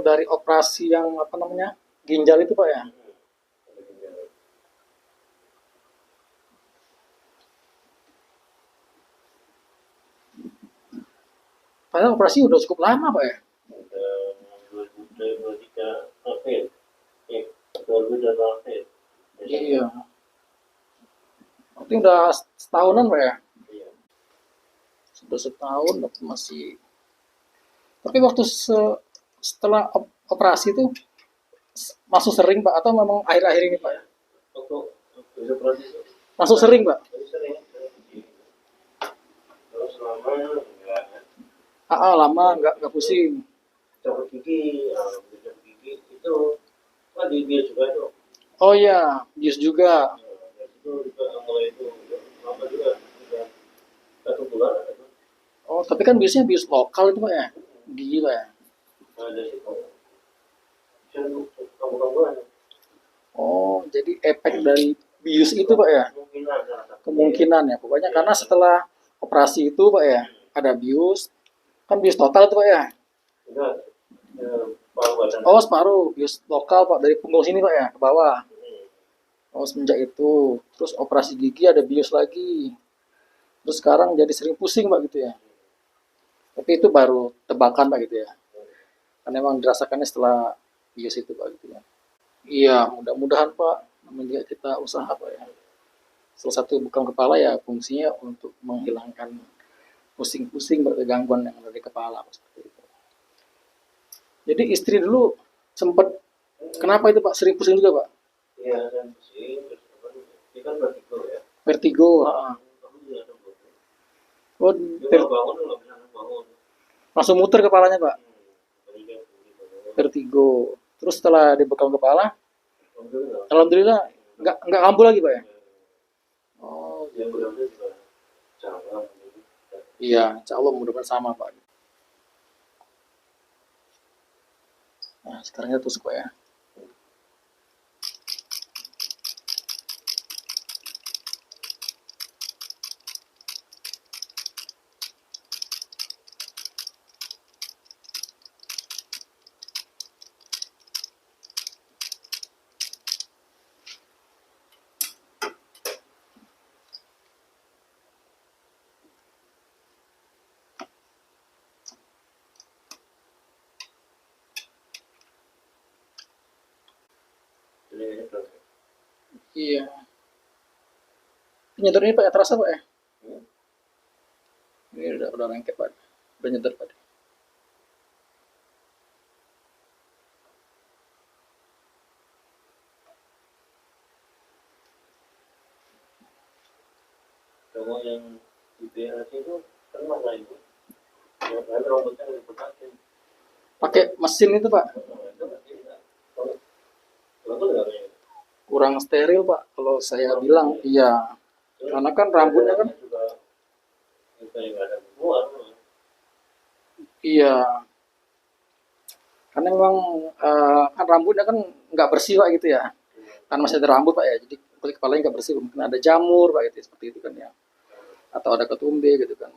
dari operasi yang apa namanya ginjal itu Pak ya? Padahal operasi udah cukup lama Pak ya? Udah 2023 akhir, 2022 akhir. Iya. Berarti udah setahunan Pak ya? Iya. Sudah setahun masih. Tapi waktu setelah operasi itu masuk sering Pak atau memang akhir-akhir ini Pak? Waktu operasi Masuk sering Pak? sering. Terus selama enggak Lama nggak pusing. copot gigi, copot gigi itu kan di dia juga itu. Oh iya, bius juga. Itu juga mulai itu lama juga, sudah 1 bulan itu. Oh, tapi kan biusnya bius lokal itu Pak ya? Gigi Pak ya? Dari situ. Kamu-kamu ada Oh, jadi efek dari bius itu Pak ya? kemungkinan salah satu. Kemungkinan ya, pokoknya karena setelah operasi itu Pak ya, ada bius, kan bius total itu Pak ya? Enggak, paru badan. Oh, separuh, bius lokal Pak, dari punggung sini Pak ya, ke bawah. Oh, semenjak itu, terus operasi gigi ada bius lagi. Terus sekarang jadi sering pusing Pak gitu ya. Tapi itu baru tebakan Pak gitu ya. Karena memang dirasakannya setelah bius itu Pak gitu ya. Iya, mudah-mudahan Pak, namanya juga kita usaha Pak ya. Salah satu bekam kepala ya fungsinya untuk menghilangkan pusing-pusing gangguan yang ada di kepala Pak, seperti itu. Jadi istri dulu sempat kenapa itu Pak sering pusing juga Pak? Iya, dan pusing, terus apa, dia kan vertigo ya. Vertigo. Kamu juga ada butuh. Oh, Dia nggak bangun, nggak bisa bangun. langsung muter kepalanya Pak. Jadi kayak begitu. Vertigo. Terus setelah dibekam kepala, Alhamdulillah. alhamdulillah nggak kambuh lagi Pak ya? Oh, Yang benar-benar juga jangan. iya, insya Allah mudah-mudahan sama Pak. Nah, sekarang kita tusuk Pak ya. Jadi ini berat. Iya. Nyedot ini Pak ya terasa Pak ya? Ini udah lengket Pak. Udah nyedot Pak. Kamu yang di BAC itu pernah nggak itu? Yang lain rambutnya nggak dipetakin. Pakai mesin itu Pak. Itu nggak bisa. Bagus nggak kayak gitu? Kurang steril Pak. Kalau saya bilang iya. Karena kan rambutnya kan juga kayak nggak ada hubungan. iya. Karena memang kan rambutnya kan nggak bersih Pak gitu ya. Kan masih ada rambut Pak ya. Jadi kulit kepalanya nggak bersih. Mungkin ada jamur Pak gitu, seperti itu kan ya. Atau ada ketumbe gitu kan.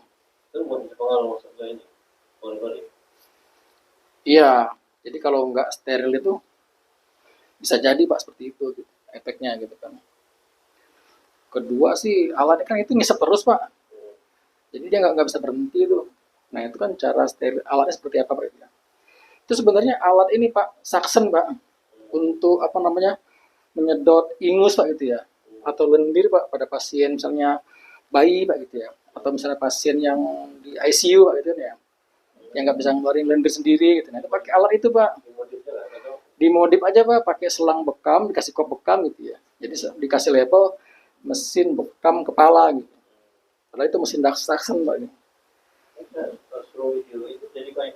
Itu mau pengaruh maksudnya ini. Body. Iya. Jadi kalau nggak steril itu bisa jadi Pak seperti itu gitu, efeknya gitu kan. Kedua sih alatnya kan itu ngisep terus Pak. Jadi dia nggak bisa berhenti itu. Nah itu kan cara steril alatnya seperti apa Pak itu ya. Itu sebenarnya alat ini Pak, suction Pak, untuk apa namanya menyedot ingus Pak gitu ya, atau lendir Pak pada pasien misalnya bayi Pak gitu ya, atau misalnya pasien yang di ICU Pak gitu ya, yang nggak bisa ngeluarin lendir sendiri gitu. Nah itu pakai alat itu Pak, dimodif aja Pak, pakai selang bekam, dikasih kop bekam gitu ya. Jadi dikasih label mesin bekam kepala gitu. Padahal itu mesin suction Pak. Gitu. Astro video itu jadi kayak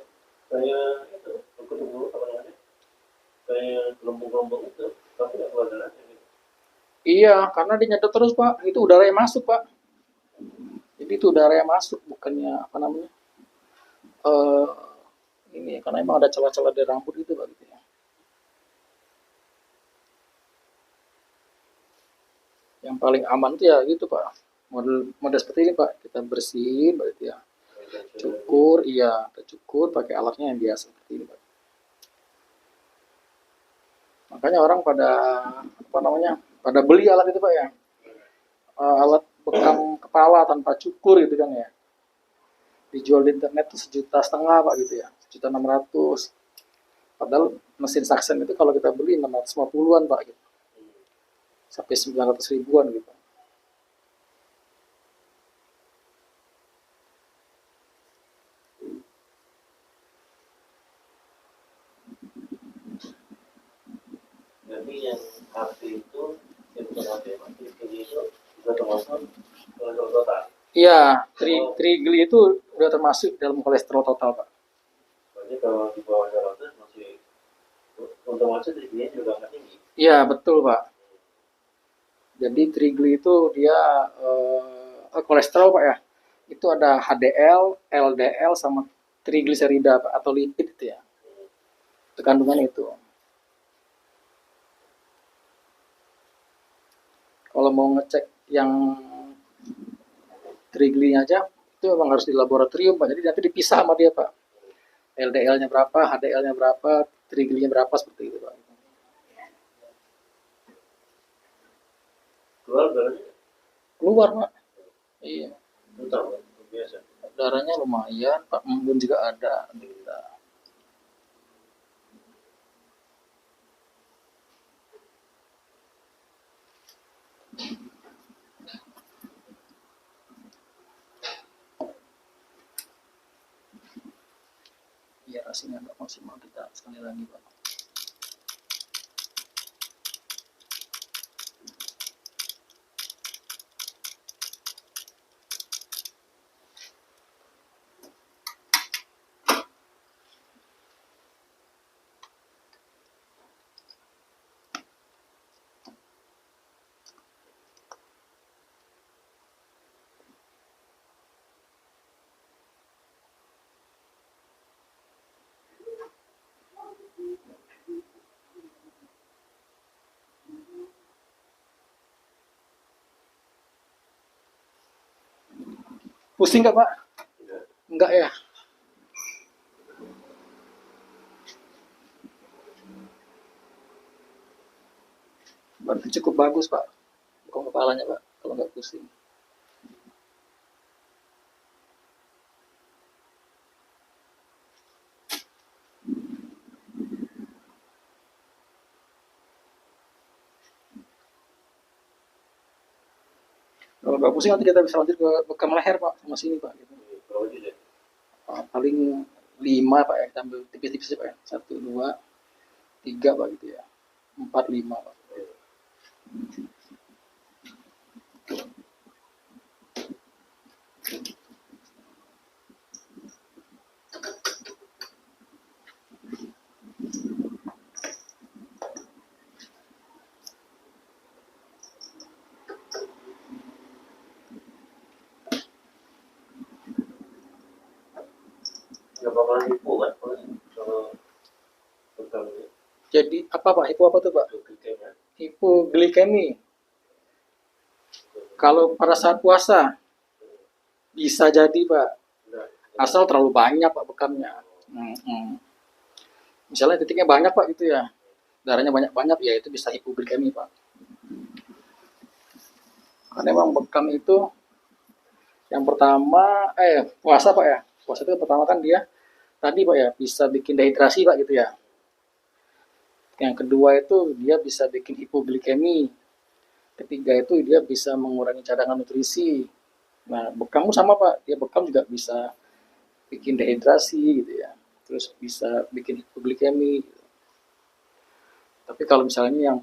itu ketemu apa namanya kayak gelombang-gelombang itu tapi nggak keluar darahnya gitu. Iya, karena dia nyedot terus Pak, itu udara yang masuk Pak. Jadi itu udara yang masuk, bukannya apa namanya eh ini karena emang ada celah-celah di rambut itu Pak gitu ya. Yang paling aman tuh ya gitu Pak. Model seperti ini Pak, kita bersihin Pak gitu ya. Cukur, iya, kita cukur pakai alatnya yang biasa seperti ini Pak. Makanya orang pada apa namanya? Pada beli alat itu Pak ya. Alat bekam kepala tanpa cukur gitu kan ya. Dijual di internet tuh 1,5 juta Pak gitu ya. 1,6 juta. Padahal mesin suction itu kalau kita beli 650-an Pak gitu. Sampai 900 ribuan gitu. Jadi yang arti itu bukan arti mati itu juga termasuk kolesterol total. Iya, triglyceride itu udah termasuk dalam kolesterol total Pak. Berarti kalau di bawah 100 masih otomatis triglyceride juga nggak tinggi. Iya, betul Pak. Jadi triglyceride itu dia kolesterol Pak ya. Itu ada HDL, LDL sama trigliserida Pak, atau lipid itu ya. Itu kandungan itu. Kalau mau ngecek yang triglyceride aja itu memang harus di laboratorium Pak. Jadi nanti dipisah sama dia Pak. LDL-nya berapa, HDL-nya berapa, triglyceride-nya berapa seperti itu Pak. Keluar darahnya Keluar Pak. Iya. bentar, biasa. Darahnya lumayan Pak, embun juga ada. Biar hasilnya nggak maksimal kita sekali lagi Pak. Pusing nggak Pak? Enggak ya. Berarti cukup bagus Pak. Bukan kepalanya Pak, kalau nggak pusing. Kalau nggak pusing nanti kita bisa lanjut ke bekam leher Pak, sama sini Pak. Gitu. Kalau gitu. Paling 5 Pak ya, kita ambil tipis-tipis Pak ya. 1, 2, 3 Pak gitu ya. 4, 5 Pak. Nggak bakalan hipo kan kalau bekam ini. Jadi apa Pak? Hipo apa tuh Pak? Glikemia. Hipoglikemi. Kalau pada saat puasa bisa jadi Pak. Nah, Asal terlalu banyak Pak bekamnya. Misalnya titiknya banyak Pak gitu ya. Darahnya banyak-banyak ya itu bisa hipoglikemi Pak. Karena memang bekam itu yang pertama puasa Pak ya. Puasa itu pertama kan dia tadi Pak ya bisa bikin dehidrasi Pak gitu ya. Yang kedua itu dia bisa bikin hipoglikemi. Ketiga itu dia bisa mengurangi cadangan nutrisi. Nah, bekam sama Pak, dia bekam juga bisa bikin dehidrasi gitu ya. Terus bisa bikin hipoglikemi. Gitu. Tapi kalau misalnya yang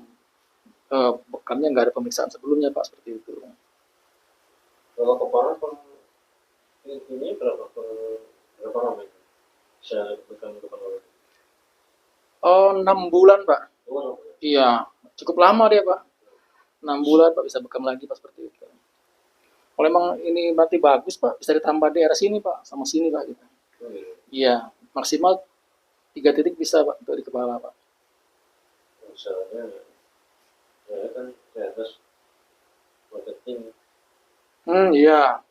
bekamnya nggak ada pemeriksaan sebelumnya Pak seperti itu. kalau kepala ini berapa lama itu? Bisa bekam kepala. 6 bulan Pak. Oh, Iya, cukup lama dia Pak. 6 bulan Pak bisa bekam lagi Pak seperti itu. Kalau emang ini berarti bagus Pak, bisa ditambah daerah sini Pak, sama sini Pak gitu. Iya, maksimal 3 titik bisa Pak untuk di kepala Pak. misalnya ya kan di atas marketing Iya.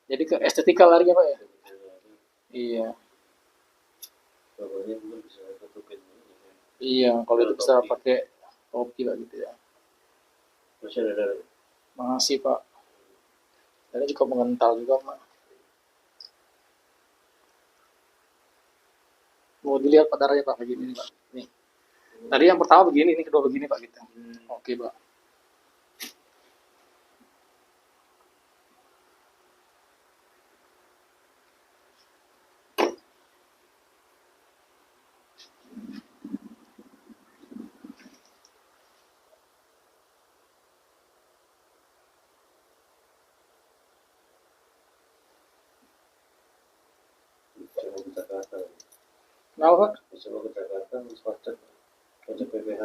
Jadi ke estetika larinya Pak ya. Iya. bawahnya juga bisa tutupin. Iya, kalau itu bisa pakai Kopi Pak gitu ya. Masih ada. Makasih Pak. Ini cukup mengental juga Pak. Mau dilihat Pak darahnya Pak begini nih Pak. Nih. Tadi yang pertama begini, ini kedua begini Pak gitu. Oke Pak. Coba ke Jakarta. Kenapa Pak? Coba ke Jakarta, harus pajak. Pajak PPH.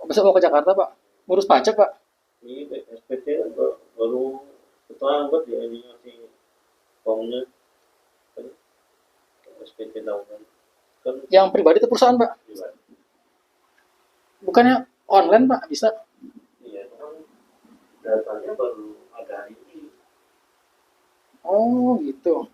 Besok mau ke Jakarta Pak. Ngurus pajak Pak. Ini SPT kan baru terlambat ya, ini masih formnya kan SPT tahunan kan Yang pribadi itu perusahaan Pak. pribadi. Bukannya online Pak bisa. Iya, kan datanya baru ada hari ini. Oh gitu.